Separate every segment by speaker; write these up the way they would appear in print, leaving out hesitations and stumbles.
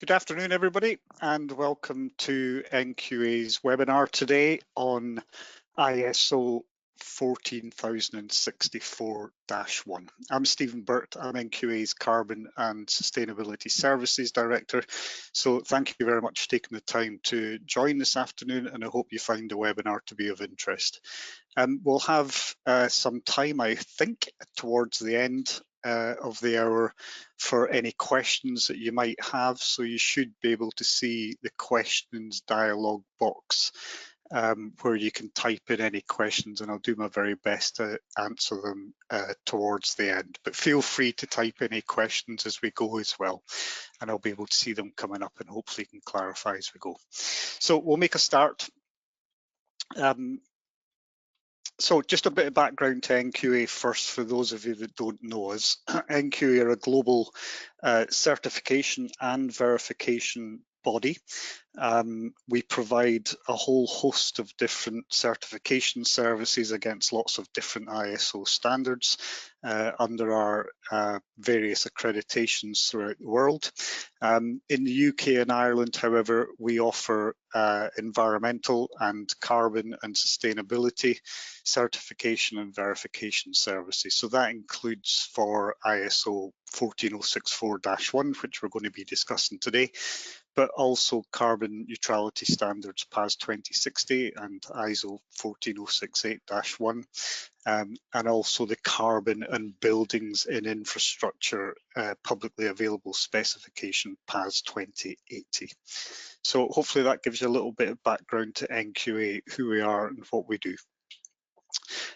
Speaker 1: Good afternoon, everybody, and welcome to NQA's webinar today on ISO 14064-1. I'm Stephen Burt. I'm NQA's Carbon and Sustainability Services Director. So thank you very much for taking the time to join this afternoon, and I hope you find the webinar to be of interest. We'll have some time, I think, towards the end of the hour for any questions that you might have. So you should be able to see the questions dialog box where you can type in any questions, and I'll do my very best to answer them towards the end. But feel free to type any questions as we go as well, and I'll be able to see them coming up and hopefully can clarify as we go. So we'll make a start. So just a bit of background to NQA first, for those of you that don't know us. NQA are a global certification and verification body. We provide a whole host of different certification services against lots of different ISO standards under our various accreditations throughout the world. In the UK and Ireland, however, we offer environmental and carbon and sustainability certification and verification services. So that includes for ISO 14064-1, which we're going to be discussing today, but also carbon neutrality standards PAS 2060 and ISO 14068-1, and also the carbon and buildings in infrastructure publicly available specification PAS 2080. So hopefully that gives you a little bit of background to NQA, who we are and what we do.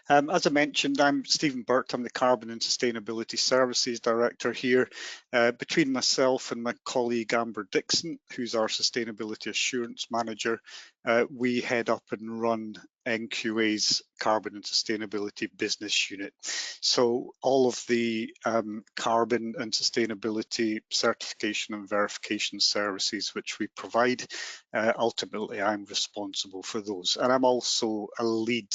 Speaker 1: As I mentioned, I'm Stephen Burt. I'm the Carbon and Sustainability Services Director here. Between myself and my colleague Amber Dixon, who's our Sustainability Assurance Manager, we head up and run NQA's Carbon and Sustainability Business Unit. So all of the carbon and sustainability certification and verification services which we provide, ultimately I'm responsible for those. And I'm also a lead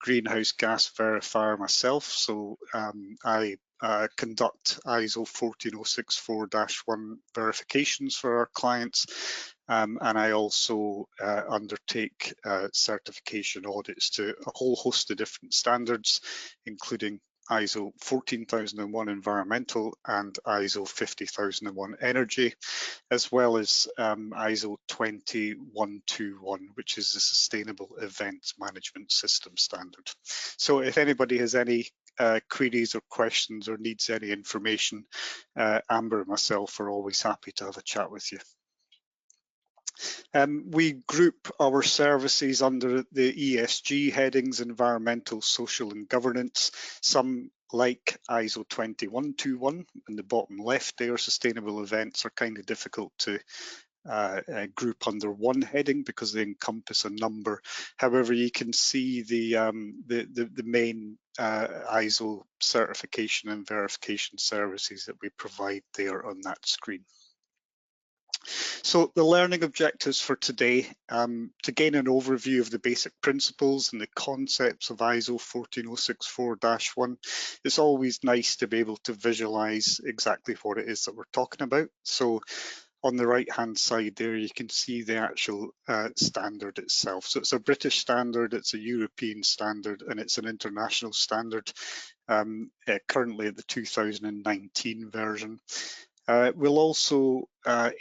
Speaker 1: greenhouse gas verifier myself, so I conduct ISO 14064-1 verifications for our clients, and I also undertake certification audits to a whole host of different standards, including ISO 14001 environmental and ISO 50001 energy, as well as ISO 20121, which is the Sustainable Events Management System standard. So if anybody has any queries or questions or needs any information, Amber and myself are always happy to have a chat with you. We group our services under the ESG headings: environmental, social and governance. Some, like ISO 20121 in the bottom left there, sustainable events, are kind of difficult to group under one heading because they encompass a number. However, you can see the main ISO certification and verification services that we provide there on that screen. So the learning objectives for today, to gain an overview of the basic principles and the concepts of ISO 14064-1, it's always nice to be able to visualize exactly what it is that we're talking about. So on the right hand side there, you can see the actual standard itself. So it's a British standard, it's a European standard, and it's an international standard, currently at the 2019 version. We'll also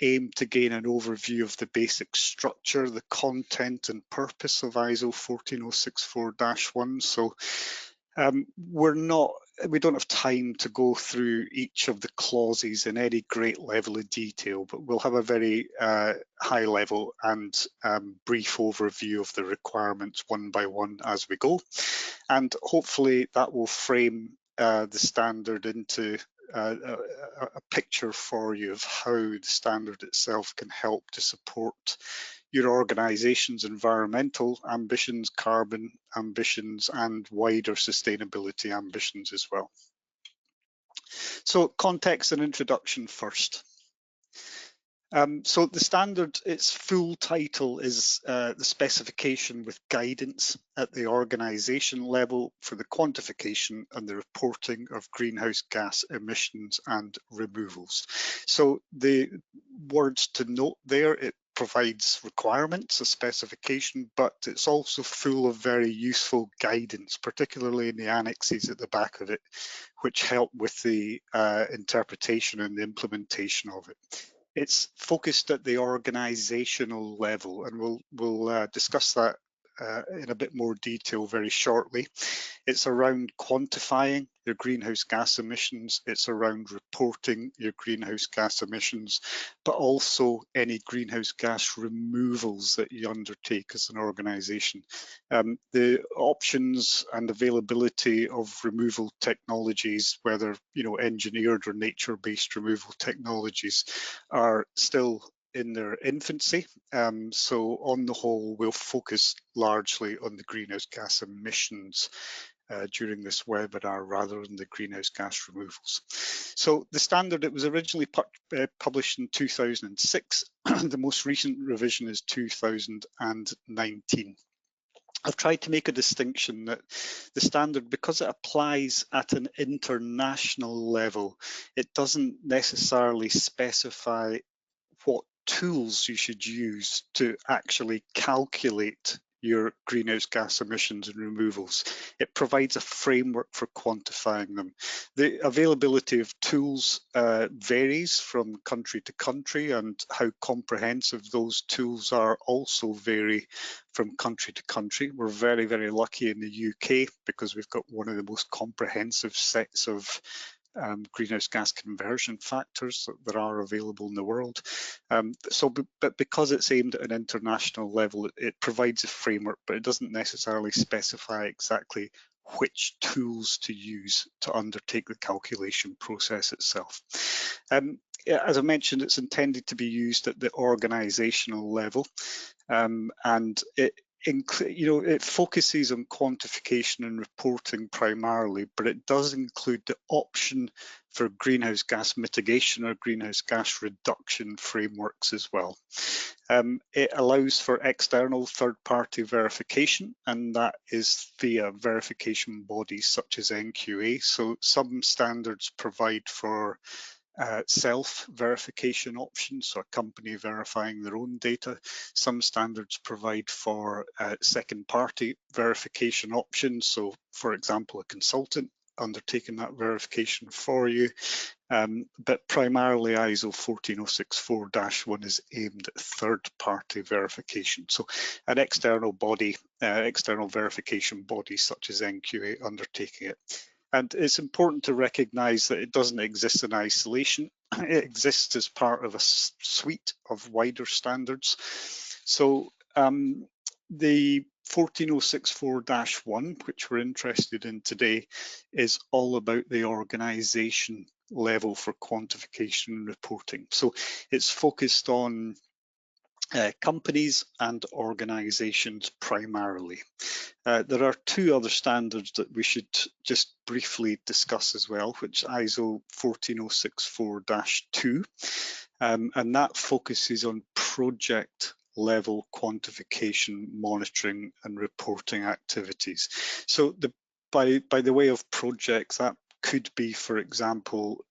Speaker 1: aim to gain an overview of the basic structure, the content and purpose of ISO 14064-1. So we don't have time to go through each of the clauses in any great level of detail, but we'll have a very high level and brief overview of the requirements one by one as we go. And hopefully that will frame the standard into a picture for you of how the standard itself can help to support your organization's environmental ambitions, carbon ambitions, and wider sustainability ambitions as well. So context and introduction first. So the standard, its full title is the specification with guidance at the organisation level for the quantification and the reporting of greenhouse gas emissions and removals. So the words to note there, it provides requirements, a specification, but it's also full of very useful guidance, particularly in the annexes at the back of it, which help with the interpretation and the implementation of it. It's focused at the organizational level, and we'll discuss that in a bit more detail very shortly. It's around quantifying your greenhouse gas emissions. It's around reporting your greenhouse gas emissions, but also any greenhouse gas removals that you undertake as an organization. The options and availability of removal technologies, whether engineered or nature-based removal technologies, are still in their infancy. So on the whole, we'll focus largely on the greenhouse gas emissions during this webinar rather than the greenhouse gas removals. So the standard, it was originally published in 2006. The most recent revision is 2019. I've tried to make a distinction that the standard, because it applies at an international level, it doesn't necessarily specify what tools you should use to actually calculate your greenhouse gas emissions and removals. It provides a framework for quantifying them. The availability of tools varies from country to country, and how comprehensive those tools are also vary from country to country. We're very, very lucky in the UK because we've got one of the most comprehensive sets of greenhouse gas conversion factors that are available in the world. But because it's aimed at an international level, it provides a framework, but it doesn't necessarily specify exactly which tools to use to undertake the calculation process itself. As I mentioned, it's intended to be used at the organizational level, and it focuses on quantification and reporting primarily, but it does include the option for greenhouse gas mitigation or greenhouse gas reduction frameworks as well. It allows for external third-party verification, and that is via verification bodies such as NQA. So some standards provide for self-verification options, so a company verifying their own data. Some standards provide for second-party verification options, so for example a consultant undertaking that verification for you. But primarily ISO 14064-1 is aimed at third-party verification. So an external body, external verification body such as NQA undertaking it. And it's important to recognize that it doesn't exist in isolation. It exists as part of a suite of wider standards. So the 14064-1, which we're interested in today, is all about the organization level for quantification and reporting. So it's focused on companies and organizations primarily. There are two other standards that we should just briefly discuss as well, which ISO 14064-2, and that focuses on project level quantification, monitoring and reporting activities. So by the way of projects, that could be, for example,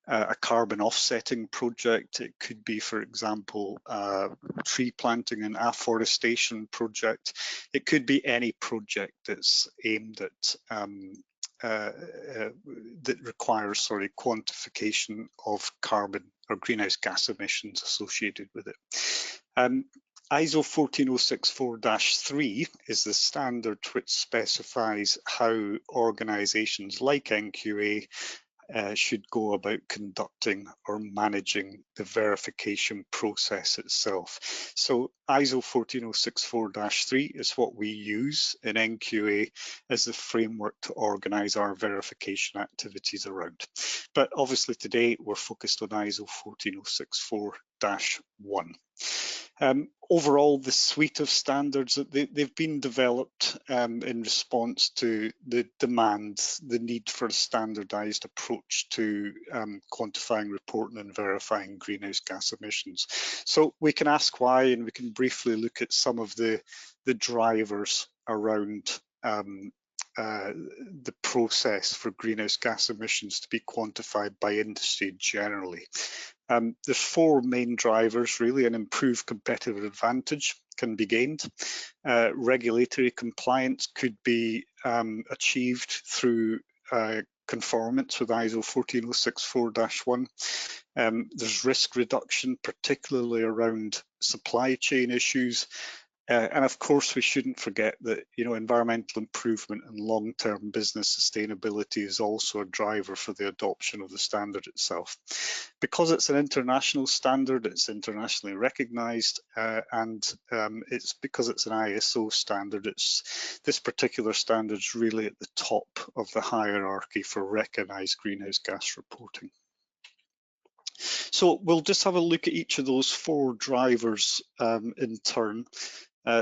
Speaker 1: a carbon offsetting project. It could be, for example, tree planting and afforestation project. It could be any project that's aimed at that requires, quantification of carbon or greenhouse gas emissions associated with it. ISO 14064-3 is the standard which specifies how organizations like NQA should go about conducting or managing the verification process itself. So ISO 14064-3 is what we use in NQA as the framework to organise our verification activities around. But obviously today we're focused on ISO 14064-1. Overall, the suite of standards, they've been developed in response to the demands, the need for a standardised approach to quantifying, reporting and verifying greenhouse gas emissions. So we can ask why, and we can briefly look at some of the drivers around the process for greenhouse gas emissions to be quantified by industry generally. There's four main drivers really. An improved competitive advantage can be gained. Regulatory compliance could be achieved through conformance with ISO 14064-1. There's risk reduction, particularly around supply chain issues. And of course, we shouldn't forget that, you know, environmental improvement and long-term business sustainability is also a driver for the adoption of the standard itself. Because it's an international standard, it's internationally recognized, and it's because it's an ISO standard, this particular standard is really at the top of the hierarchy for recognized greenhouse gas reporting. So we'll just have a look at each of those four drivers in turn.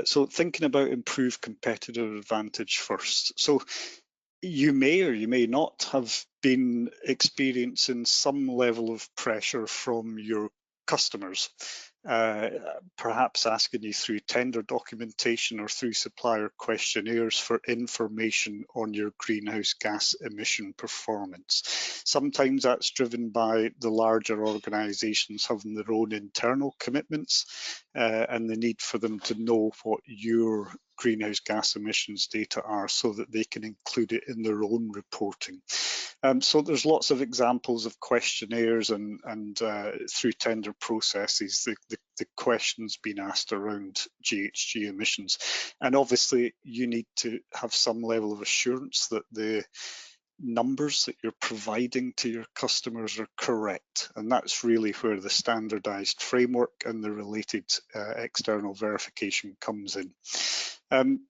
Speaker 1: So thinking about improved competitive advantage first. So you may or you may not have been experiencing some level of pressure from your customers, perhaps asking you through tender documentation or through supplier questionnaires for information on your greenhouse gas emission performance. Sometimes that's driven by the larger organisations having their own internal commitments and the need for them to know what your greenhouse gas emissions data are so that they can include it in their own reporting. So there's lots of examples of questionnaires and through tender processes, the questions being asked around GHG emissions. And obviously you need to have some level of assurance that the numbers that you're providing to your customers are correct, and that's really where the standardized framework and the related external verification comes in.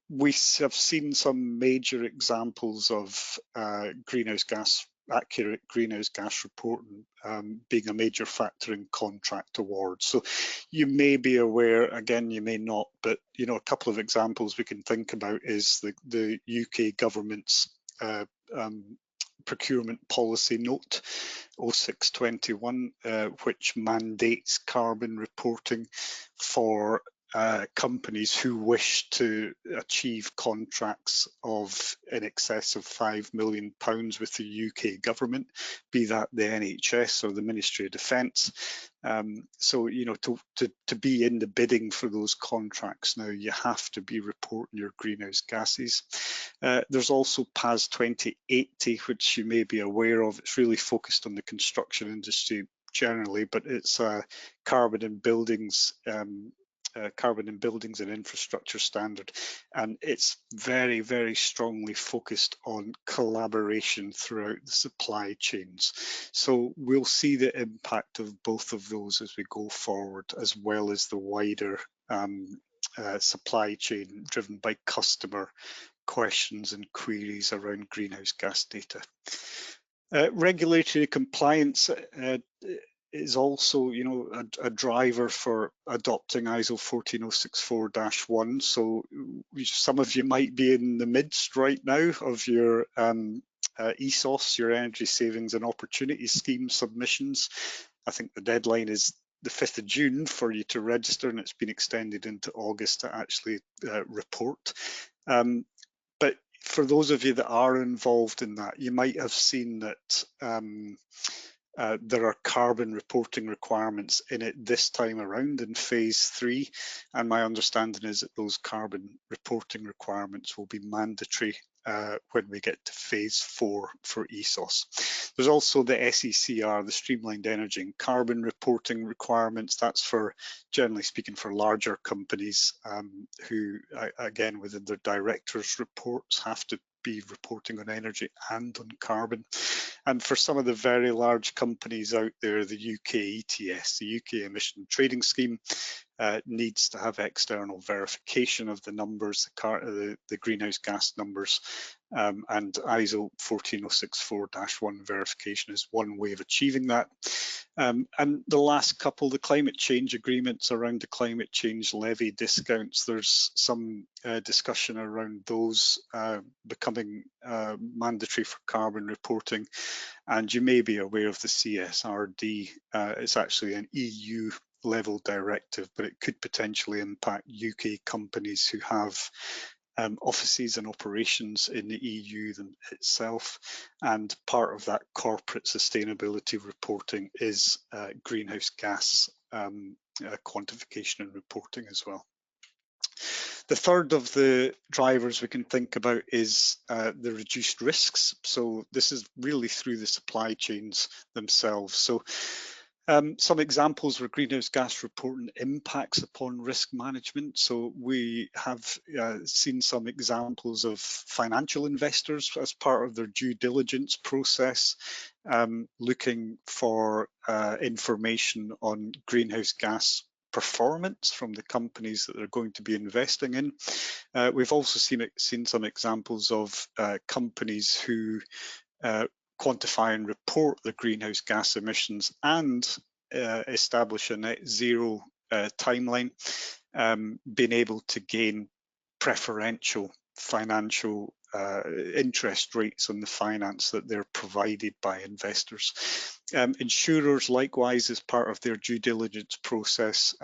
Speaker 1: We have seen some major examples of accurate greenhouse gas reporting being a major factor in contract awards. So you may be aware, again, you may not, but you know, a couple of examples we can think about is the UK government's procurement policy note 0621, which mandates carbon reporting for companies who wish to achieve contracts of in excess of £5 million with the UK government, be that the NHS or the Ministry of Defence. So, you know, to be in the bidding for those contracts now, you have to be reporting your greenhouse gases. There's also PAS 2080, which you may be aware of. It's really focused on the construction industry generally, but it's carbon in buildings and infrastructure standard, and it's very, very strongly focused on collaboration throughout the supply chains. So we'll see the impact of both of those as we go forward, as well as the wider supply chain driven by customer questions and queries around greenhouse gas data. Regulatory compliance is also, you know, a driver for adopting ISO 14064-1. So some of you might be in the midst right now of your ESOS, your Energy Savings and Opportunity Scheme submissions. I think the deadline is the 5th of June for you to register, and it's been extended into August to actually report. But for those of you that are involved in that, you might have seen that there are carbon reporting requirements in it this time around in phase 3, and my understanding is that those carbon reporting requirements will be mandatory when we get to phase 4 for ESOS. There's also the SECR, the Streamlined Energy and Carbon Reporting requirements. That's for, generally speaking, for larger companies who, again, within their directors' reports have to be reporting on energy and on carbon. And for some of the very large companies out there, the UK ETS, the UK Emission Trading Scheme, needs to have external verification of the numbers, the greenhouse gas numbers, and ISO 14064-1 verification is one way of achieving that. And the last couple, the climate change agreements around the climate change levy discounts, there's some discussion around those becoming mandatory for carbon reporting. And you may be aware of the CSRD. It's actually an EU level directive, but it could potentially impact UK companies who have offices and operations in the EU itself, and part of that corporate sustainability reporting is greenhouse gas quantification and reporting as well. The third of the drivers we can think about is the reduced risks. So this is really through the supply chains themselves. So some examples where greenhouse gas reporting impacts upon risk management. So we have seen some examples of financial investors as part of their due diligence process, looking for information on greenhouse gas performance from the companies that they're going to be investing in. We've also seen some examples of companies who quantify and report the greenhouse gas emissions and establish a net zero timeline, being able to gain preferential financial interest rates on the finance that they're provided by investors. Insurers, likewise, as part of their due diligence process,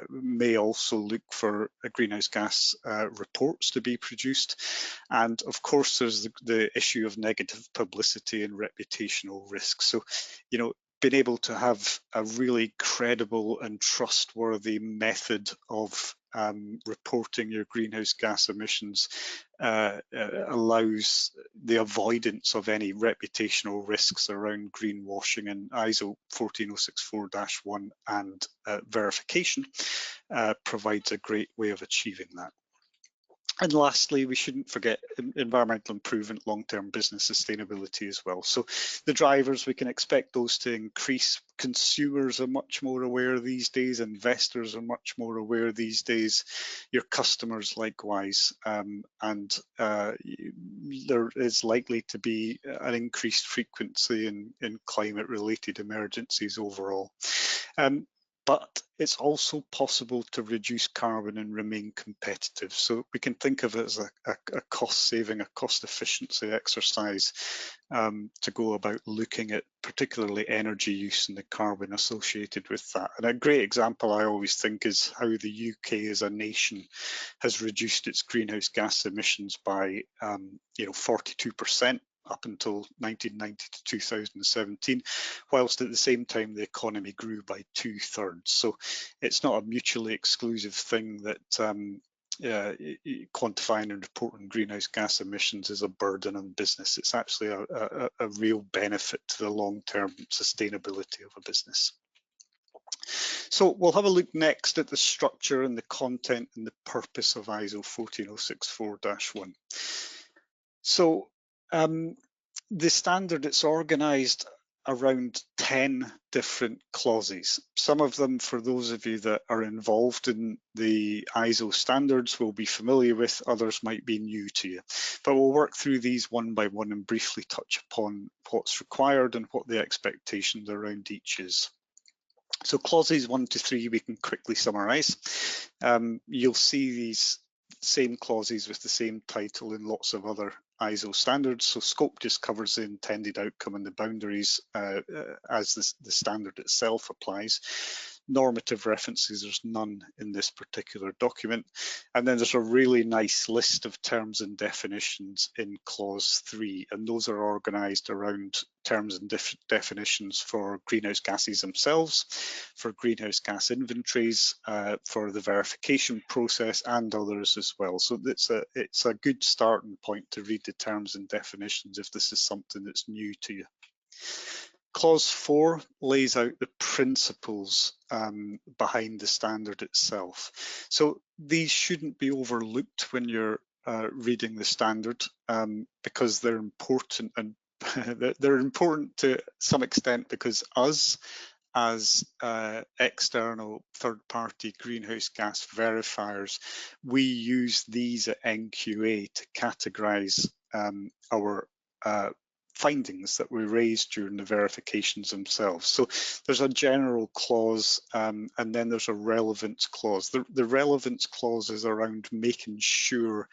Speaker 1: may also look for greenhouse gas reports to be produced. And of course, there's the issue of negative publicity and reputational risk. So, you know, being able to have a really credible and trustworthy method of reporting your greenhouse gas emissions allows the avoidance of any reputational risks around greenwashing, and ISO 14064-1 and verification provides a great way of achieving that. And lastly, we shouldn't forget environmental improvement, long-term business sustainability as well. So the drivers, we can expect those to increase. Consumers are much more aware these days, investors are much more aware these days, your customers likewise, and there is likely to be an increased frequency in climate-related emergencies overall. But it's also possible to reduce carbon and remain competitive. So we can think of it as a cost saving, a cost efficiency exercise to go about looking at particularly energy use and the carbon associated with that. And a great example I always think is how the UK as a nation has reduced its greenhouse gas emissions by 42%. Up until 1990 to 2017, whilst at the same time the economy grew by 2/3. So it's not a mutually exclusive thing that quantifying and reporting greenhouse gas emissions is a burden on business. It's actually a real benefit to the long-term sustainability of a business. So we'll have a look next at the structure and the content and the purpose of ISO 14064-1. So the standard, it's organised around 10 different clauses. Some of them, for those of you that are involved in the ISO standards, will be familiar with, others might be new to you. But we'll work through these one by one and briefly touch upon what's required and what the expectations around each is. So clauses 1 to 3 we can quickly summarise. You'll see these same clauses with the same title in lots of other ISO standards. So scope just covers the intended outcome and the boundaries as the standard itself applies. Normative references, there's none in this particular document. And then there's a really nice list of terms and definitions in clause 3, and those are organised around terms and definitions for greenhouse gases themselves, for greenhouse gas inventories, for the verification process and others as well. So it's a good starting point to read the terms and definitions if this is something that's new to you. Clause 4 lays out the principles behind the standard itself. So these shouldn't be overlooked when you're reading the standard because they're important, and they're important to some extent because us as external third-party greenhouse gas verifiers, we use these at NQA to categorise our findings that we raised during the verifications themselves. So there's a general clause and then there's a relevance clause. The relevance clause is around making sure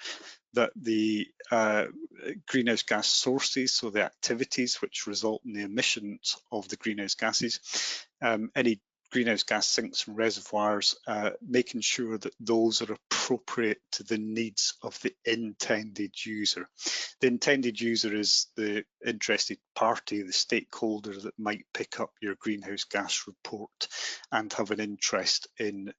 Speaker 1: that the greenhouse gas sources, so the activities which result in the emissions of the greenhouse gases, any greenhouse gas sinks and reservoirs, making sure that those are appropriate to the needs of the intended user. The intended user is the interested party, the stakeholder that might pick up your greenhouse gas report and have an interest in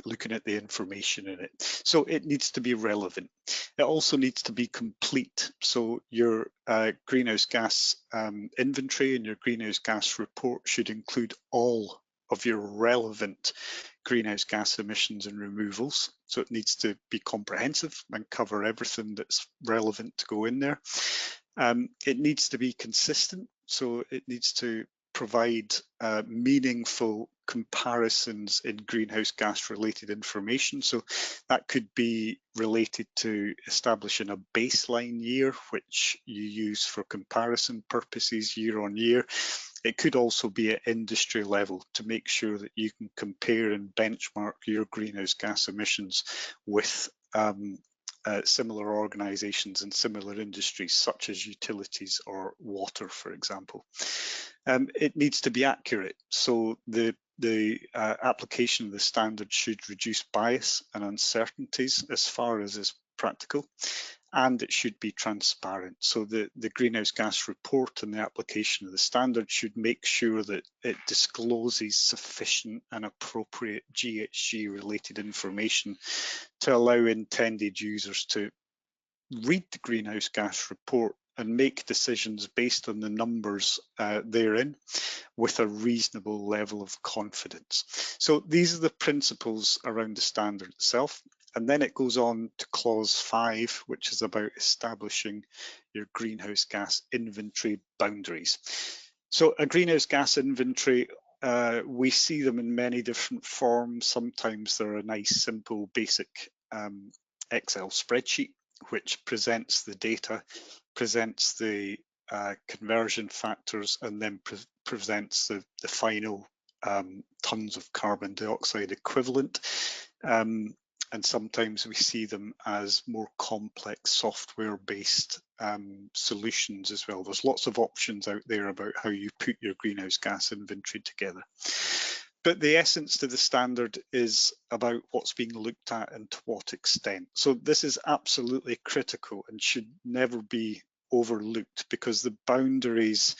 Speaker 1: looking at the information in it. So it needs to be relevant. It also needs to be complete. So your greenhouse gas inventory and your greenhouse gas report should include all of your relevant greenhouse gas emissions and removals. So it needs to be comprehensive and cover everything that's relevant to go in there. It needs to be consistent. So it needs to provide meaningful comparisons in greenhouse gas related information. So that could be related to establishing a baseline year, which you use for comparison purposes year on year. It could also be at industry level to make sure that you can compare and benchmark your greenhouse gas emissions with similar organisations in similar industries, such as utilities or water, for example. It needs to be accurate. So the application of the standard should reduce bias and uncertainties as far as is practical, and it should be transparent. So the greenhouse gas report and the application of the standard should make sure that it discloses sufficient and appropriate GHG related information to allow intended users to read the greenhouse gas report and make decisions based on the numbers therein with a reasonable level of confidence. So these are the principles around the standard itself. And then it goes on to clause 5, which is about establishing your greenhouse gas inventory boundaries. So a greenhouse gas inventory, we see them in many different forms. Sometimes they're a nice, simple, basic Excel spreadsheet, which presents the data, presents the conversion factors, and then presents the final tons of carbon dioxide equivalent. And sometimes we see them as more complex software-based solutions as well. There's lots of options out there about how you put your greenhouse gas inventory together. But the essence to the standard is about what's being looked at and to what extent. So this is absolutely critical and should never be overlooked, because the boundaries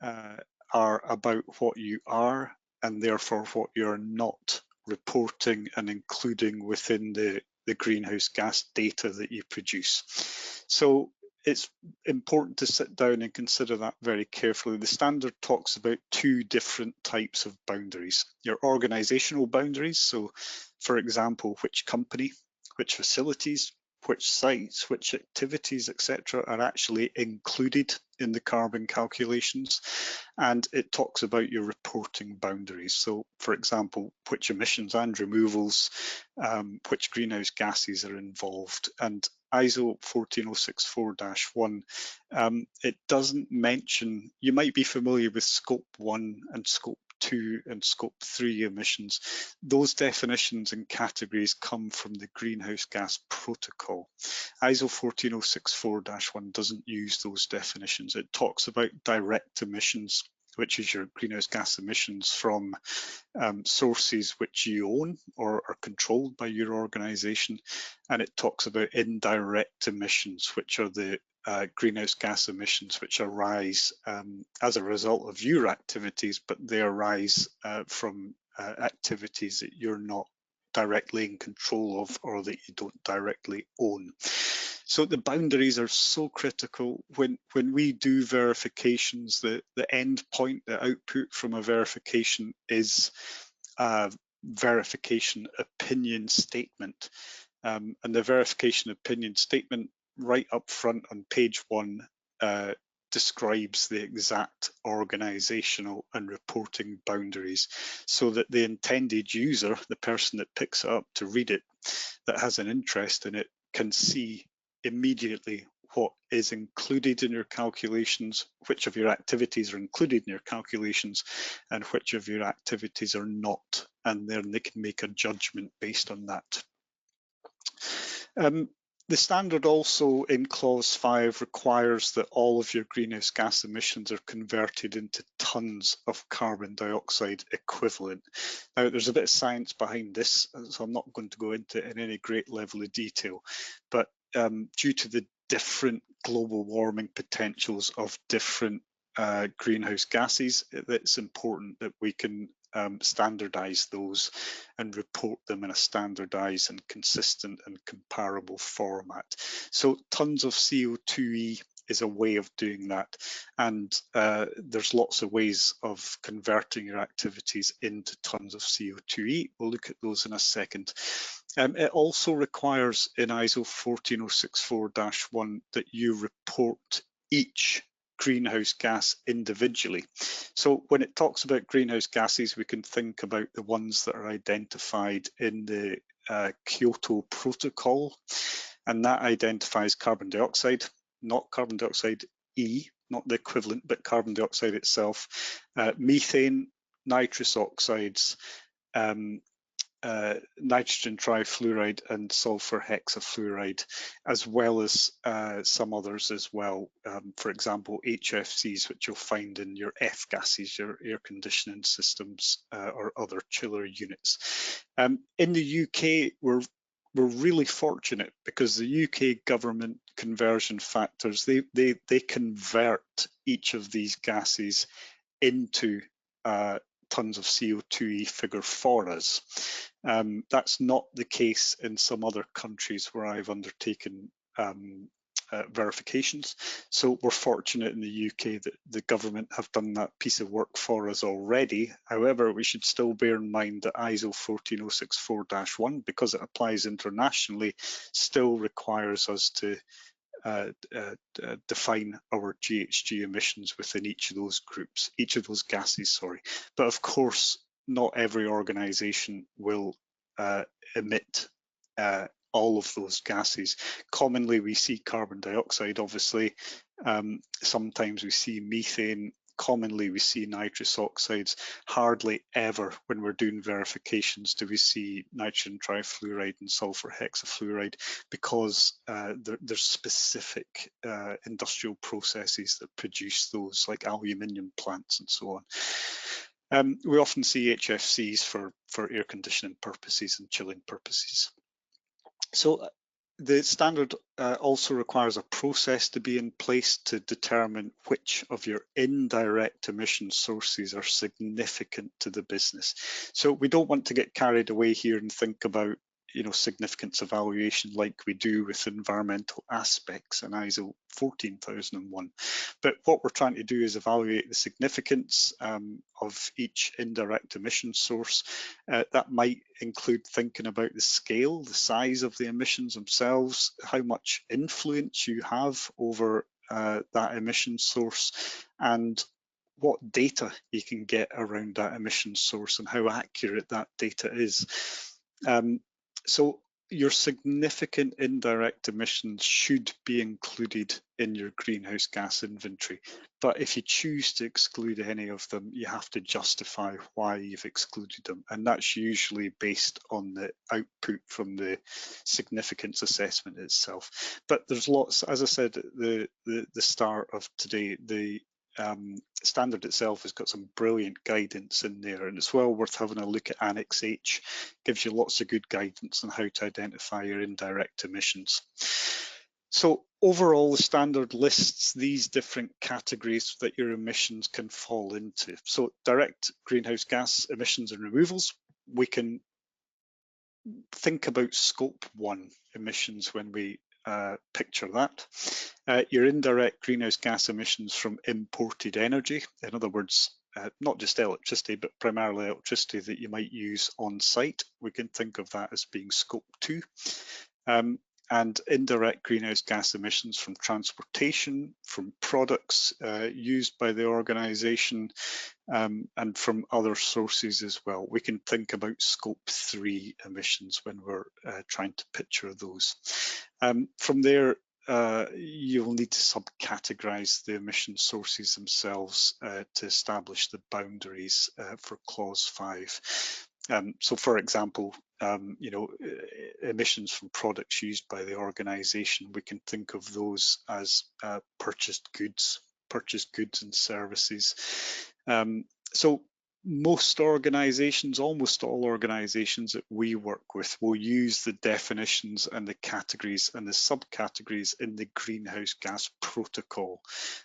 Speaker 1: are about what you are and therefore what you're not reporting and including within the greenhouse gas data that you produce. So it's important to sit down and consider that very carefully. The standard talks about 2 different types of boundaries. Your organizational boundaries, so for example, which company, which facilities, which sites, which activities, etc., are actually included in the carbon calculations. And it talks about your reporting boundaries. So, for example, which emissions and removals, which greenhouse gases are involved. And ISO 14064-1, it doesn't mention, you might be familiar with scope 1 and scope 2 and scope 3 emissions. Those definitions and categories come from the greenhouse gas protocol. ISO 14064-1 doesn't use those definitions. It talks about direct emissions, which is your greenhouse gas emissions from sources which you own or are controlled by your organization. And it talks about indirect emissions, which are the greenhouse gas emissions which arise as a result of your activities, but they arise from activities that you're not directly in control of or that you don't directly own. So the boundaries are so critical. When we do verifications, the end point, the output from a verification is a verification opinion statement. And the verification opinion statement right up front on page 1 describes the exact organizational and reporting boundaries so that the intended user, the person that picks it up to read it, that has an interest in it, can see immediately what is included in your calculations, which of your activities are included in your calculations, and which of your activities are not, and then they can make a judgment based on that. The standard also in clause 5 requires that all of your greenhouse gas emissions are converted into tonnes of carbon dioxide equivalent. Now, there's a bit of science behind this, so I'm not going to go into it in any great level of detail, but due to the different global warming potentials of different greenhouse gases, it's important that we can standardize those and report them in a standardized and consistent and comparable format. So tons of CO2e is a way of doing that, and there's lots of ways of converting your activities into tons of CO2e. We'll look at those in a second. It also requires in ISO 14064-1 that you report each greenhouse gas individually. So when it talks about greenhouse gases, we can think about the ones that are identified in the Kyoto Protocol, and that identifies carbon dioxide, not carbon dioxide E, not the equivalent, but carbon dioxide itself, methane, nitrous oxides, nitrogen trifluoride and sulfur hexafluoride, as well as some others as well. For example, HFCs, which you'll find in your F gases, your air conditioning systems or other chiller units. In the UK, we're really fortunate because the UK government conversion factors, they convert each of these gases into tons of CO2e figure for us. That's not the case in some other countries where I've undertaken verifications. So we're fortunate in the UK that the government have done that piece of work for us already. However, we should still bear in mind that ISO 14064-1, because it applies internationally, still requires us to define our GHG emissions within each of those groups, each of those gases, sorry. But of course, not every organization will emit all of those gases. Commonly, we see carbon dioxide, obviously. Sometimes we see methane. Commonly, we see nitrous oxides. Hardly ever, when we're doing verifications, do we see nitrogen trifluoride and sulfur hexafluoride, because there's specific industrial processes that produce those, like aluminium plants and so on. We often see HFCs for air conditioning purposes and chilling purposes. So the standard also requires a process to be in place to determine which of your indirect emission sources are significant to the business. So we don't want to get carried away here and think about, you know, significance evaluation like we do with environmental aspects in ISO 14001. But what we're trying to do is evaluate the significance of each indirect emission source. That might include thinking about the scale, the size of the emissions themselves, how much influence you have over that emission source, and what data you can get around that emission source and how accurate that data is. So your significant indirect emissions should be included in your greenhouse gas inventory. But if you choose to exclude any of them, you have to justify why you've excluded them. And that's usually based on the output from the significance assessment itself. But there's lots, as I said at the start of today, the standard itself has got some brilliant guidance in there, and it's well worth having a look at Annex H. Gives you lots of good guidance on how to identify your indirect emissions. So overall, the standard lists these different categories that your emissions can fall into. So direct greenhouse gas emissions and removals, we can think about scope 1 emissions when we picture that. Your indirect greenhouse gas emissions from imported energy, in other words, not just electricity, but primarily electricity that you might use on site. We can think of that as being scope 2. and indirect greenhouse gas emissions from transportation, from products used by the organisation, and from other sources as well. We can think about scope 3 emissions when we're trying to picture those. From there, you will need to subcategorize the emission sources themselves to establish the boundaries for clause 5. So for example, emissions from products used by the organisation, we can think of those as purchased goods and services. So most organisations, almost all organisations that we work with, will use the definitions and the categories and the subcategories in the greenhouse gas protocol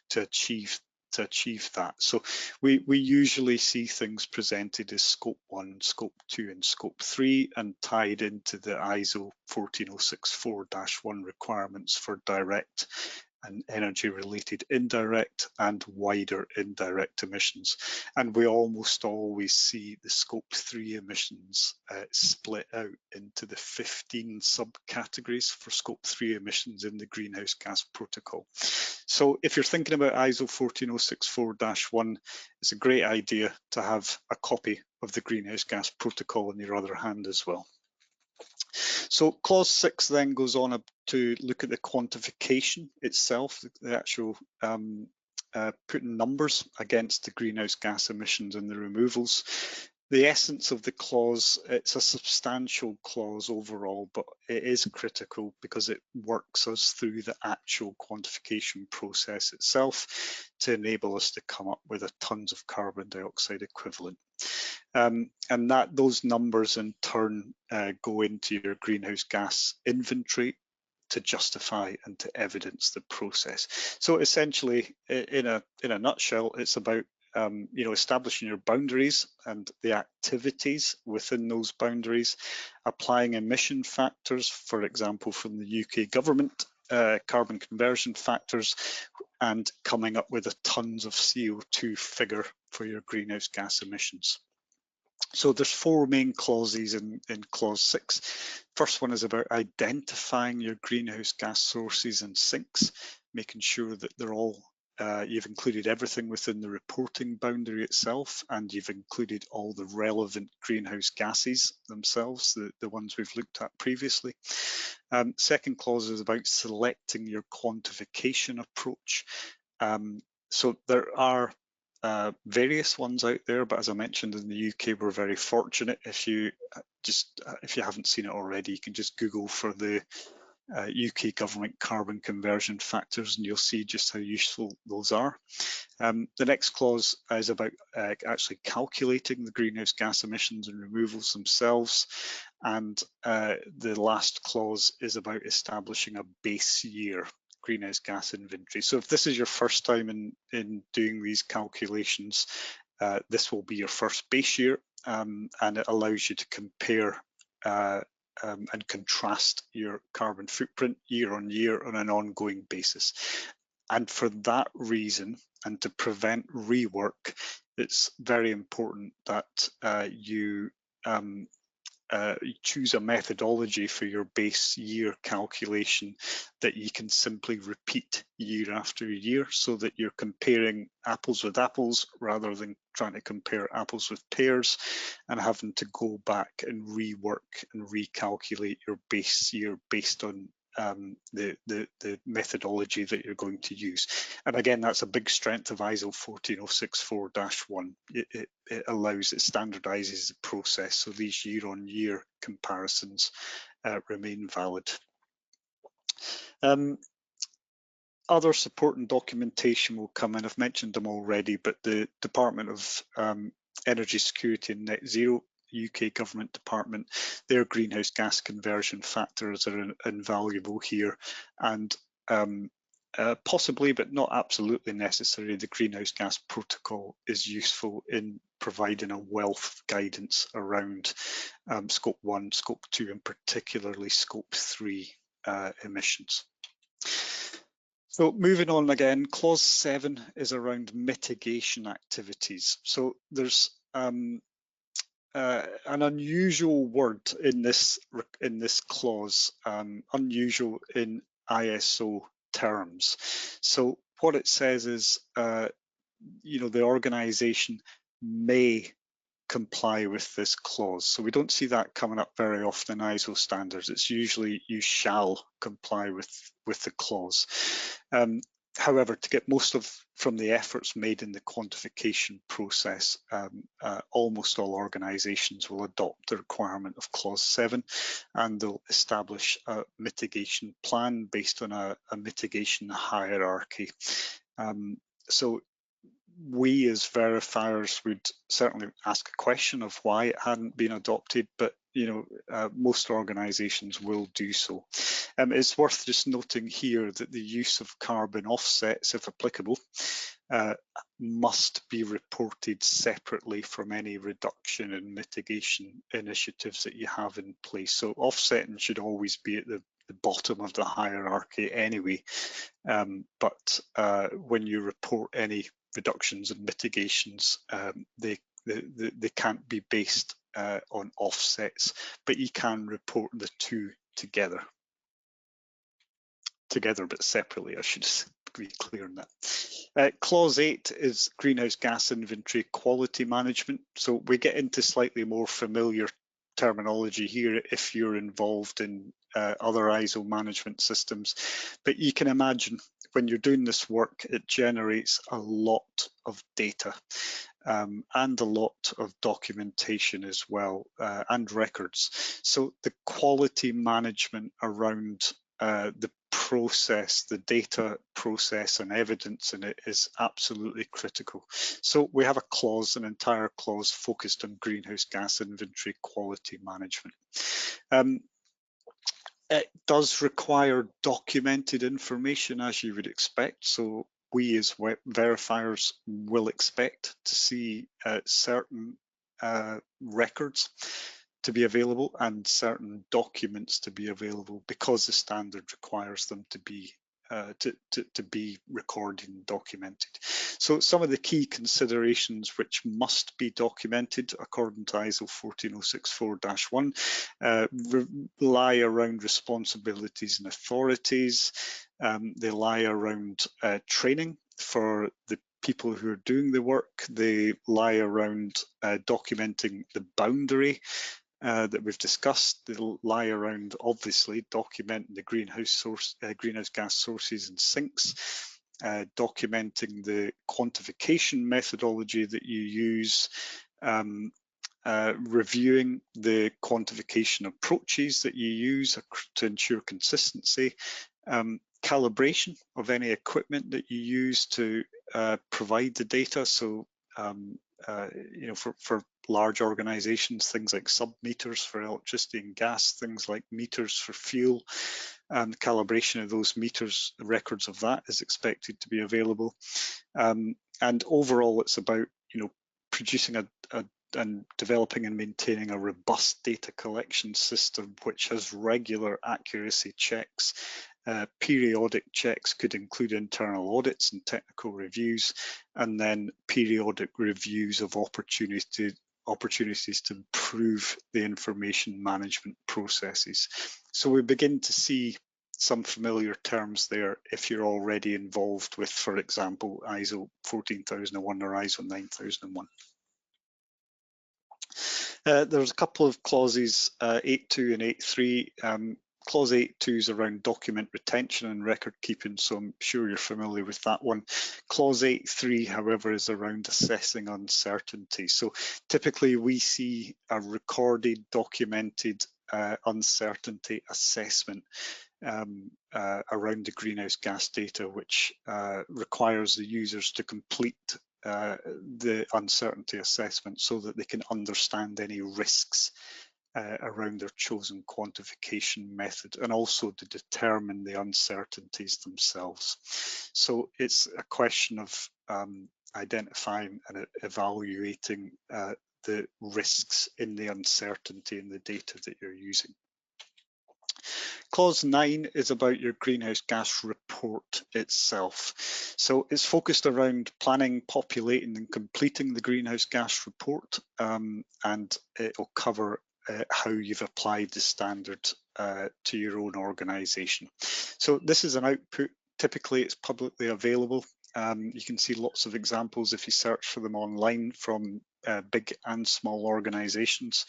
Speaker 1: to achieve that. So we usually see things presented as scope 1, scope 2 and scope 3 and tied into the ISO 14064-1 requirements for direct and energy related indirect and wider indirect emissions. And we almost always see the scope 3 emissions split out into the 15 subcategories for scope 3 emissions in the greenhouse gas protocol. So if you're thinking about ISO 14064-1, it's a great idea to have a copy of the greenhouse gas protocol in your other hand as well. So clause 6 then goes on to look at the quantification itself, the actual putting numbers against the greenhouse gas emissions and the removals. The essence of the clause, it's a substantial clause overall, but it is critical because it works us through the actual quantification process itself to enable us to come up with a tons of carbon dioxide equivalent. And those numbers in turn go into your greenhouse gas inventory to justify and to evidence the process. So essentially, in a nutshell, it's about establishing your boundaries and the activities within those boundaries, applying emission factors, for example, from the UK government, carbon conversion factors, and coming up with a tons of CO2 figure for your greenhouse gas emissions. So there's 4 main clauses in clause 6. First one is about identifying your greenhouse gas sources and sinks, making sure that they're all, you've included everything within the reporting boundary itself, and you've included all the relevant greenhouse gases themselves, the ones we've looked at previously. Second clause is about selecting your quantification approach. So there are various ones out there, but as I mentioned, in the UK, we're very fortunate. If you haven't seen it already, you can just Google for the UK government carbon conversion factors and you'll see just how useful those are. The next clause is about actually calculating the greenhouse gas emissions and removals themselves. And the last clause is about establishing a base year greenhouse gas inventory. So if this is your first time in doing these calculations, this will be your first base year, and it allows you to compare and contrast your carbon footprint year on year on an ongoing basis. And for that reason, and to prevent rework, it's very important that you choose a methodology for your base year calculation that you can simply repeat year after year, so that you're comparing apples with apples rather than trying to compare apples with pears and having to go back and rework and recalculate your base year based on the methodology that you're going to use. And again, that's a big strength of ISO 14064-1. It allows, it standardizes the process, so these year-on-year comparisons remain valid. Other support and documentation will come in. I've mentioned them already, but the Department of Energy Security and Net Zero, UK government department, their greenhouse gas conversion factors are invaluable here, and possibly, but not absolutely necessary, the greenhouse gas protocol is useful in providing a wealth of guidance around scope 1, scope 2, and particularly scope 3 emissions. So moving on again, clause 7 is around mitigation activities. So there's an unusual word in this clause, unusual in ISO terms. So what it says is, the organisation may comply with this clause. So we don't see that coming up very often in ISO standards. It's usually you shall comply with the clause. However, to get most from the efforts made in the quantification process, almost all organisations will adopt the requirement of clause 7, and they'll establish a mitigation plan based on a mitigation hierarchy. So we as verifiers would certainly ask a question of why it hadn't been adopted, but most organisations will do so. It's worth just noting here that the use of carbon offsets, if applicable, must be reported separately from any reduction and mitigation initiatives that you have in place. So offsetting should always be at the bottom of the hierarchy anyway, but when you report any reductions and mitigations, they can't be based on offsets, but you can report the two together but separately, I should be clear on that. Clause 8 is greenhouse gas inventory quality management. So we get into slightly more familiar terminology here if you're involved in other ISO management systems, but you can imagine when you're doing this work, it generates a lot of data and a lot of documentation as well, and records. So the quality management around the process, the data process and evidence in it is absolutely critical. So we have a clause, an entire clause focused on greenhouse gas inventory quality management. It does require documented information, as you would expect. So we as verifiers will expect to see certain records to be available and certain documents to be available because the standard requires them to be recorded and documented. So some of the key considerations which must be documented according to ISO 14064-1 lie around responsibilities and authorities. They lie around training for the people who are doing the work. They lie around documenting the boundary that we've discussed. They'll lie around, obviously, documenting the greenhouse gas sources and sinks, documenting the quantification methodology that you use, reviewing the quantification approaches that you use to ensure consistency, calibration of any equipment that you use to provide the data. So, for large organizations, things like sub-meters for electricity and gas, things like meters for fuel, and calibration of those meters, the records of that is expected to be available. And overall, it's about producing and developing and maintaining a robust data collection system which has regular accuracy checks. Periodic checks could include internal audits and technical reviews, and then periodic reviews of opportunities to improve the information management processes. So we begin to see some familiar terms there if you're already involved with, for example, ISO 14001 or ISO 9001. There's a couple of clauses, 8.2 and 8.3. Clause 8.2 is around document retention and record keeping, so I'm sure you're familiar with that one. Clause 8.3, however, is around assessing uncertainty. So typically we see a recorded, documented uncertainty assessment around the greenhouse gas data, which requires the users to complete the uncertainty assessment so that they can understand any risks around their chosen quantification method, and also to determine the uncertainties themselves. So it's a question of identifying and evaluating the risks in the uncertainty in the data that you're using. Clause 9 is about your greenhouse gas report itself. So it's focused around planning, populating and completing the greenhouse gas report, and it will cover how you've applied the standard to your own organisation. So this is an output. Typically it's publicly available. You can see lots of examples if you search for them online from big and small organisations.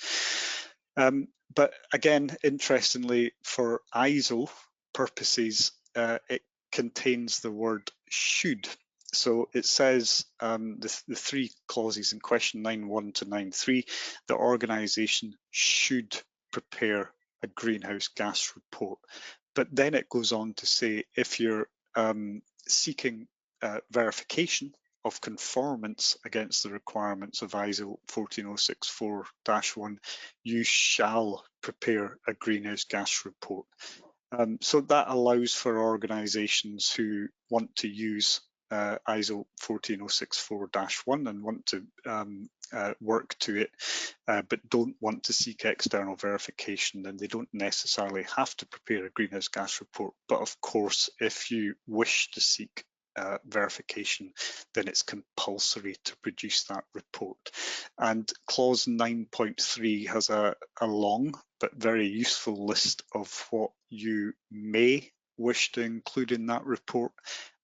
Speaker 1: But again, interestingly, for ISO purposes, it contains the word should. So it says the three clauses in question 9.1 to 9.3, the organisation should prepare a greenhouse gas report. But then it goes on to say if you're seeking verification of conformance against the requirements of ISO 14064-1, you shall prepare a greenhouse gas report. So that allows for organisations who want to use ISO 14064-1 and want to work to it, but don't want to seek external verification, then they don't necessarily have to prepare a greenhouse gas report. But of course, if you wish to seek verification, then it's compulsory to produce that report. And clause 9.3 has a long but very useful list of what you may wish to include in that report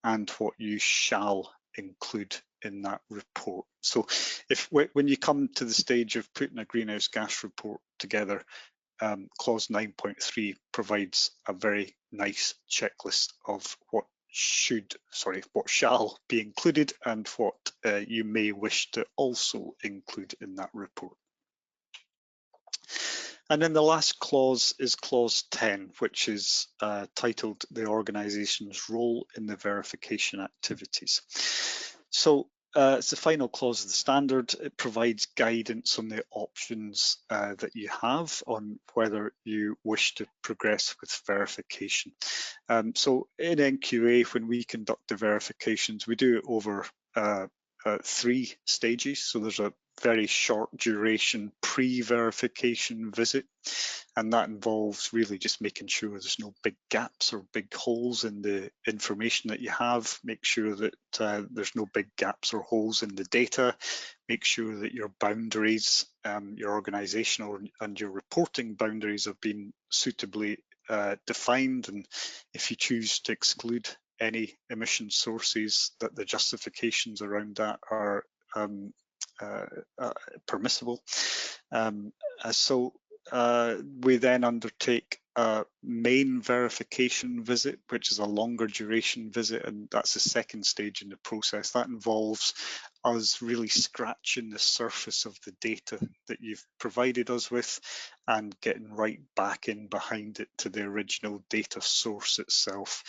Speaker 1: and what you shall include in that report. So when you come to the stage of putting a greenhouse gas report together, clause 9.3 provides a very nice checklist of what shall be included and what you may wish to also include in that report. And then the last clause is clause 10, which is titled the organisation's role in the verification activities. So it's the final clause of the standard. It provides guidance on the options that you have on whether you wish to progress with verification. So in NQA, when we conduct the verifications, we do it over 3 stages. So there's a very short duration pre-verification visit, and that involves really just making sure there's no big gaps or big holes in the information that you have. Make sure that there's no big gaps or holes in the data. Make sure that your boundaries, your organisational and your reporting boundaries have been suitably defined, and if you choose to exclude any emission sources, that the justifications around that are permissible. So we then undertake a main verification visit, which is a longer duration visit, and that's the second stage in the process. That involves us really scratching the surface of the data that you've provided us with and getting right back in behind it to the original data source itself,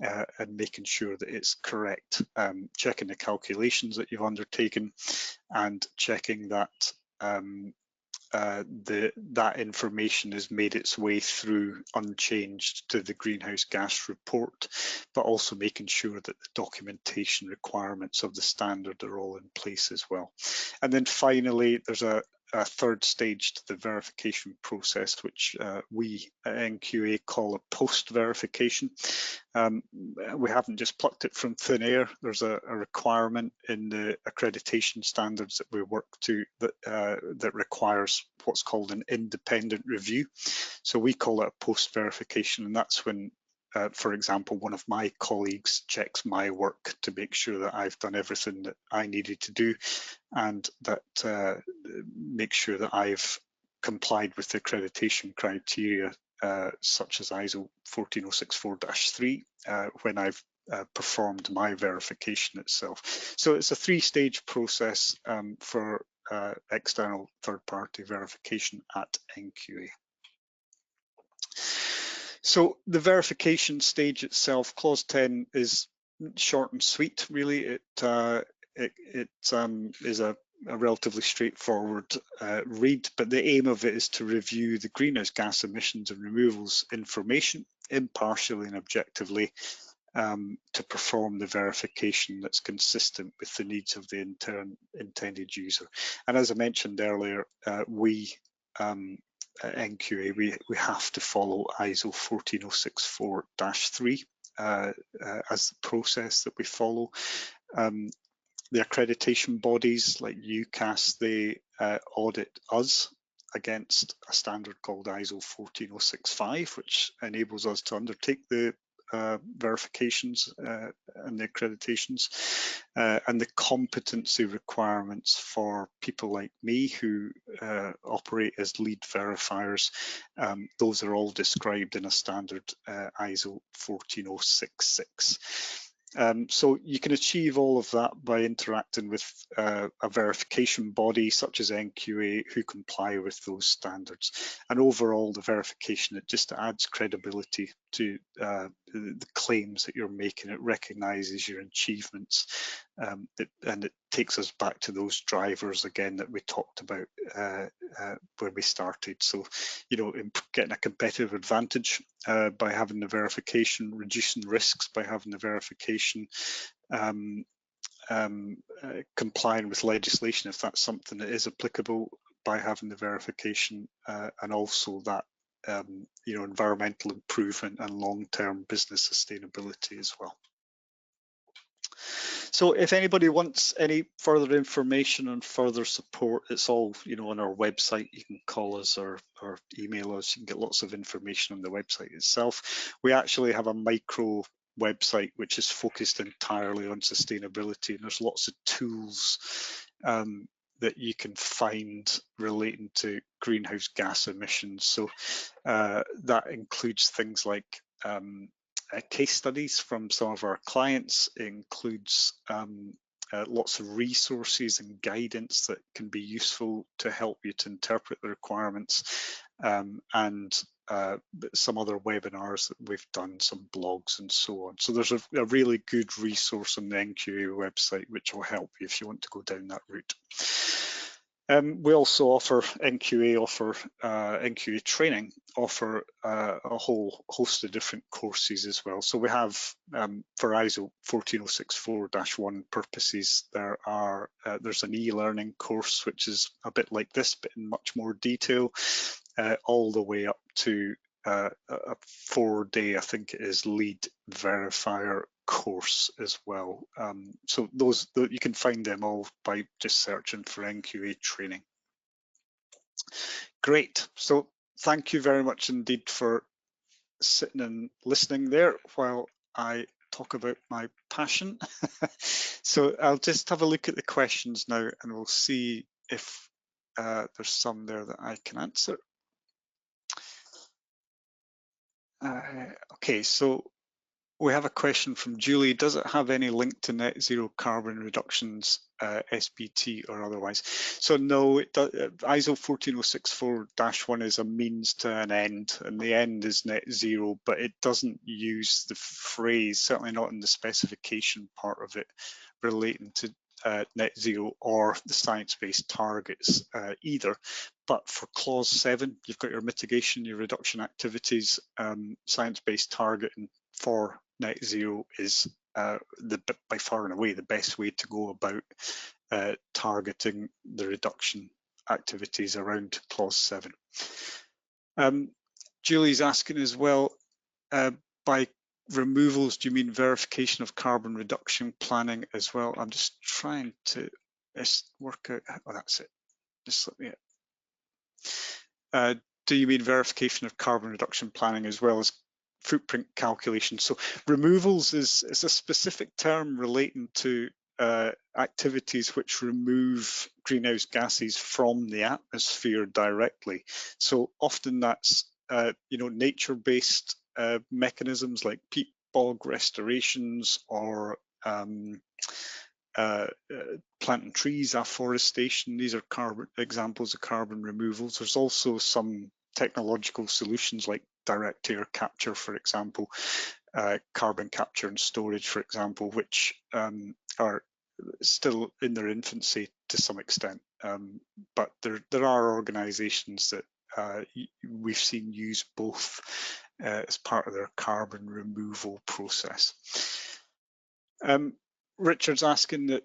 Speaker 1: and making sure that it's correct, checking the calculations that you've undertaken and checking that that information has made its way through unchanged to the greenhouse gas report, but also making sure that the documentation requirements of the standard are all in place as well. And then finally, there's a third stage to the verification process, which we at NQA call a post-verification. We haven't just plucked it from thin air. There's a requirement in the accreditation standards that we work to that requires what's called an independent review. So we call it a post-verification, and that's when for example, one of my colleagues checks my work to make sure that I've done everything that I needed to do, and that makes sure that I've complied with the accreditation criteria such as ISO 14064-3 when I've performed my verification itself. So it's a 3-stage process for external third-party verification at NQA. So the verification stage itself, clause 10, is short and sweet, really. It is a relatively straightforward read, but the aim of it is to review the greenhouse gas emissions and removals information impartially and objectively to perform the verification that's consistent with the needs of the intended user. And as I mentioned earlier, we NQA, we have to follow ISO 14064-3 as the process that we follow. The accreditation bodies like UCAS, they audit us against a standard called ISO 14065, which enables us to undertake the verifications and the accreditations, and the competency requirements for people like me who operate as lead verifiers. Those are all described in a standard ISO 14066. So you can achieve all of that by interacting with a verification body such as NQA who comply with those standards. And overall, the verification, it just adds credibility to the claims that you're making. It recognises your achievements, and it takes us back to those drivers again that we talked about when we started. So, you know, getting a competitive advantage by having the verification, reducing risks by having the verification, complying with legislation if that's something that is applicable by having the verification, and also that you know, environmental improvement and long-term business sustainability as well. So if anybody wants any further information and further support, it's all, you know, on our website. You can call us or email us. You can get lots of information on the website itself. We actually have a micro website which is focused entirely on sustainability, and there's lots of tools that you can find relating to greenhouse gas emissions. So that includes things like case studies from some of our clients. It includes lots of resources and guidance that can be useful to help you to interpret the requirements, and some other webinars that we've done, some blogs and so on. So there's a really good resource on the NQA website which will help you if you want to go down that route. We also offer NQA training, offer a whole host of different courses as well. So we have, for ISO 14064-1 purposes, there's an e-learning course which is a bit like this but in much more detail, all the way up to a 4-day, I think it is, lead verifier course as well. So you can find them all by just searching for NQA training. Great. So thank you very much indeed for sitting and listening there while I talk about my passion. So I'll just have a look at the questions now and we'll see if there's some there that I can answer. Okay, so we have a question from Julie. Does it have any link to net zero carbon reductions, SBT or otherwise? So no, it does, ISO 14064-1 is a means to an end, and the end is net zero, but it doesn't use the phrase, certainly not in the specification part of it, relating to net zero or the science-based targets either. But for clause 7, you've got your mitigation, your reduction activities, science-based targeting for net zero is by far and away the best way to go about targeting the reduction activities around clause 7. Julie's asking as well, by removals, do you mean verification of carbon reduction planning as well? I'm just trying to work out, oh, that's it. Just let me, do you mean verification of carbon reduction planning as well as footprint calculation? So removals is a specific term relating to activities which remove greenhouse gases from the atmosphere directly. So often that's you know, nature-based mechanisms like peat bog restorations or planting trees, afforestation. These are examples of carbon removals. There's also some technological solutions like direct air capture, for example, carbon capture and storage, for example, which are still in their infancy to some extent. But there are organisations that we've seen use both as part of their carbon removal process. Richard's asking that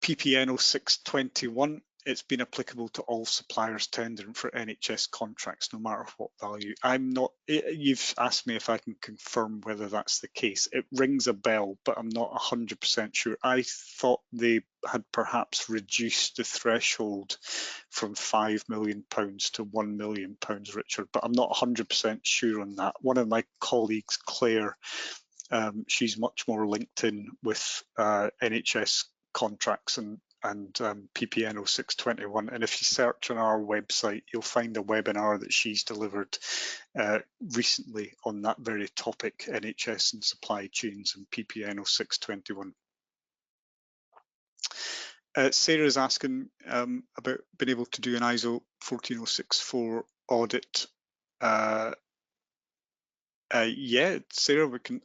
Speaker 1: PPN 0621 it's been applicable to all suppliers tendering for NHS contracts, no matter what value. I'm not, you've asked me if I can confirm whether that's the case. It rings a bell, but I'm not 100% sure. I thought they had perhaps reduced the threshold from £5 million to £1 million, Richard, but I'm not 100% sure on that. One of my colleagues, Claire, she's much more linked in with NHS contracts and PPN 0621, and if you search on our website you'll find a webinar that she's delivered recently on that very topic, NHS and supply chains and PPN 0621. Sarah's asking about being able to do an ISO 14064 audit. Yeah, Sarah, we can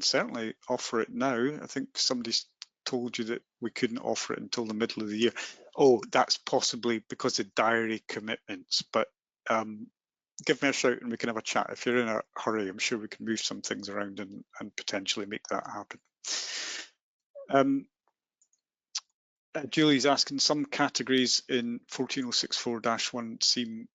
Speaker 1: certainly offer it now. I think somebody's told you that we couldn't offer it until the middle of the year. Oh, that's possibly because of diary commitments, but give me a shout and we can have a chat. If you're in a hurry, I'm sure we can move some things around and potentially make that happen. Julie's asking, some categories in 14064-1 seem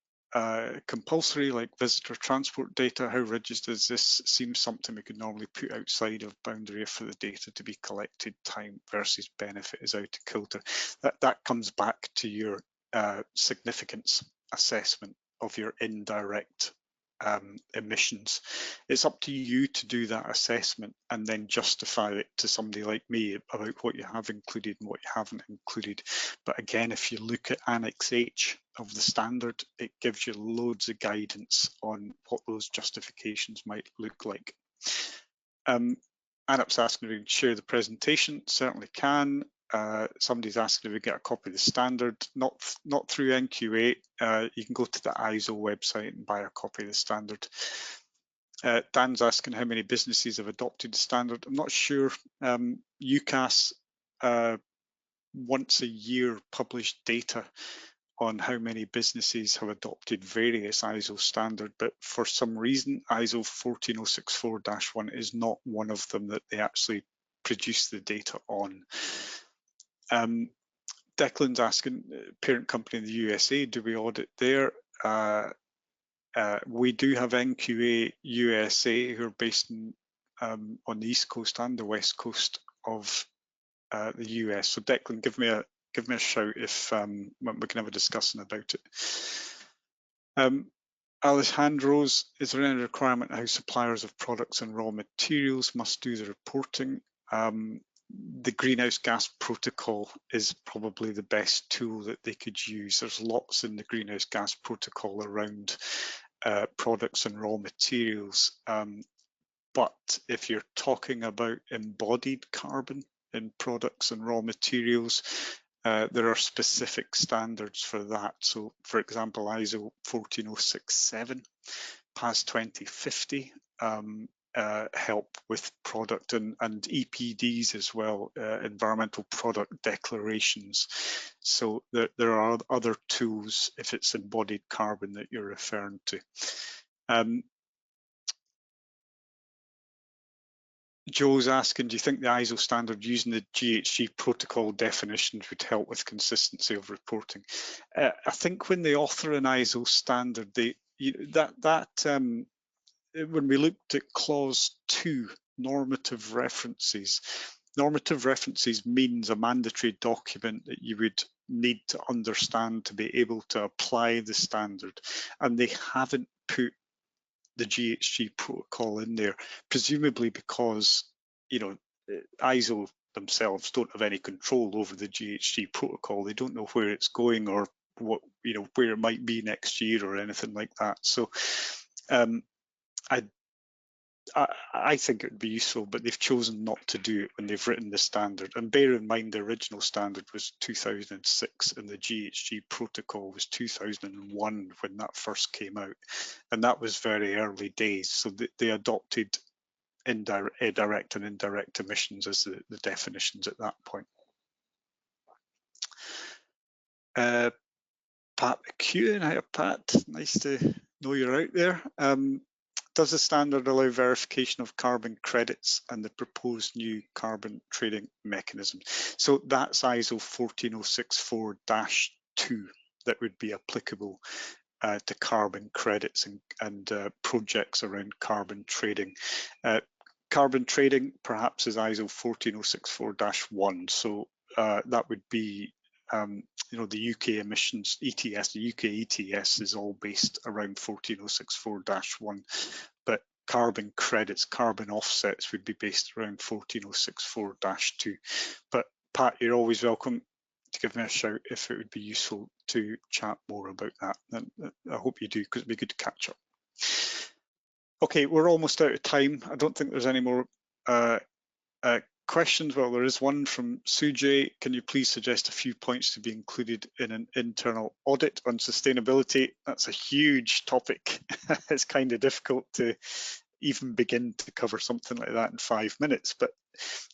Speaker 1: compulsory, like visitor transport data. How rigid is this? Seems something we could normally put outside of boundary for the data to be collected. Time versus benefit is out of kilter. That comes back to your significance assessment of your indirect emissions. It's up to you to do that assessment and then justify it to somebody like me about what you have included and what you haven't included. But again, if you look at Annex H of the standard, it gives you loads of guidance on what those justifications might look like. Anup's asking if we can share the presentation. Certainly can. Somebody's asking if we get a copy of the standard, not through NQA. You can go to the ISO website and buy a copy of the standard. Dan's asking how many businesses have adopted the standard. I'm not sure. UCAS once a year published data on how many businesses have adopted various ISO standard, but for some reason ISO 14064-1 is not one of them that they actually produce the data on. Declan's asking, parent company in the USA, do we audit there? We do have NQA USA, who are based in, on the East Coast and the West Coast of the US. So Declan, give me a shout if we can have a discussion about it. Alejandro's, is there any requirement how suppliers of products and raw materials must do the reporting? The greenhouse gas protocol is probably the best tool that they could use. There's lots in the greenhouse gas protocol around products and raw materials. But if you're talking about embodied carbon in products and raw materials, there are specific standards for that. So for example, ISO 14067, PAS 2050, help with product and EPDs as well, environmental product declarations. So there are other tools if it's embodied carbon that you're referring to. Joe's asking, do you think the ISO standard using the GHG protocol definitions would help with consistency of reporting? I think when they author an ISO standard, when we looked at clause 2, normative references means a mandatory document that you would need to understand to be able to apply the standard, and they haven't put the GHG protocol in there, presumably because, you know, ISO themselves don't have any control over the GHG protocol. They don't know where it's going or what, you know, where it might be next year or anything like that. So I think it would be useful, but they've chosen not to do it when they've written the standard. And bear in mind, the original standard was 2006 and the GHG protocol was 2001 when that first came out. And that was very early days. So they adopted direct and indirect emissions as the definitions at that point. Pat McEwen, hiya Pat, nice to know you're out there. Does the standard allow verification of carbon credits and the proposed new carbon trading mechanism? So that's ISO 14064-2 that would be applicable to carbon credits and projects around carbon trading. Carbon trading perhaps is ISO 14064-1, so that would be you know, the UK emissions ETS, the UK ETS is all based around 14064-1, but carbon credits, carbon offsets would be based around 14064-2. But Pat, you're always welcome to give me a shout if it would be useful to chat more about that. And I hope you do, because it'd be good to catch up. Okay, we're almost out of time. I don't think there's any more questions. Well, there is one from Sujay. Can you please suggest a few points to be included in an internal audit on sustainability? That's a huge topic. It's kind of difficult to even begin to cover something like that in 5 minutes, but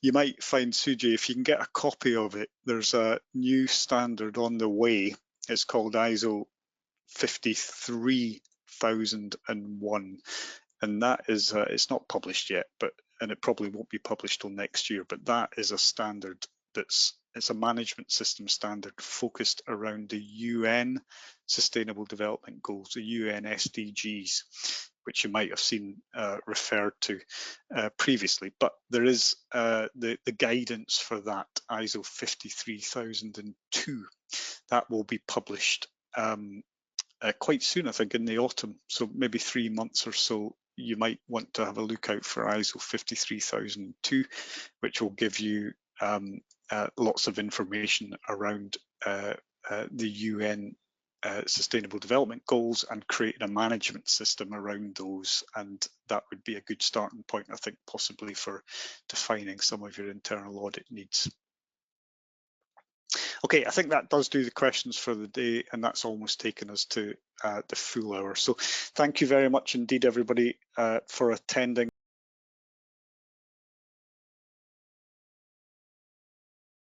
Speaker 1: you might find, Sujay, if you can get a copy of it, there's a new standard on the way. It's called ISO 53001, and that is it's not published yet, and it probably won't be published till next year, but that is a standard it's a management system standard focused around the UN Sustainable Development Goals, the UN SDGs, which you might have seen referred to previously. But there is the guidance for that, ISO 53002, that will be published quite soon, I think in the autumn, so maybe 3 months or so. You might want to have a look out for ISO 53002, which will give you lots of information around the UN Sustainable Development Goals and creating a management system around those, and that would be a good starting point, I think, possibly for defining some of your internal audit needs. Okay, I think that does do the questions for the day, and that's almost taken us to the full hour. So thank you very much indeed, everybody, for attending.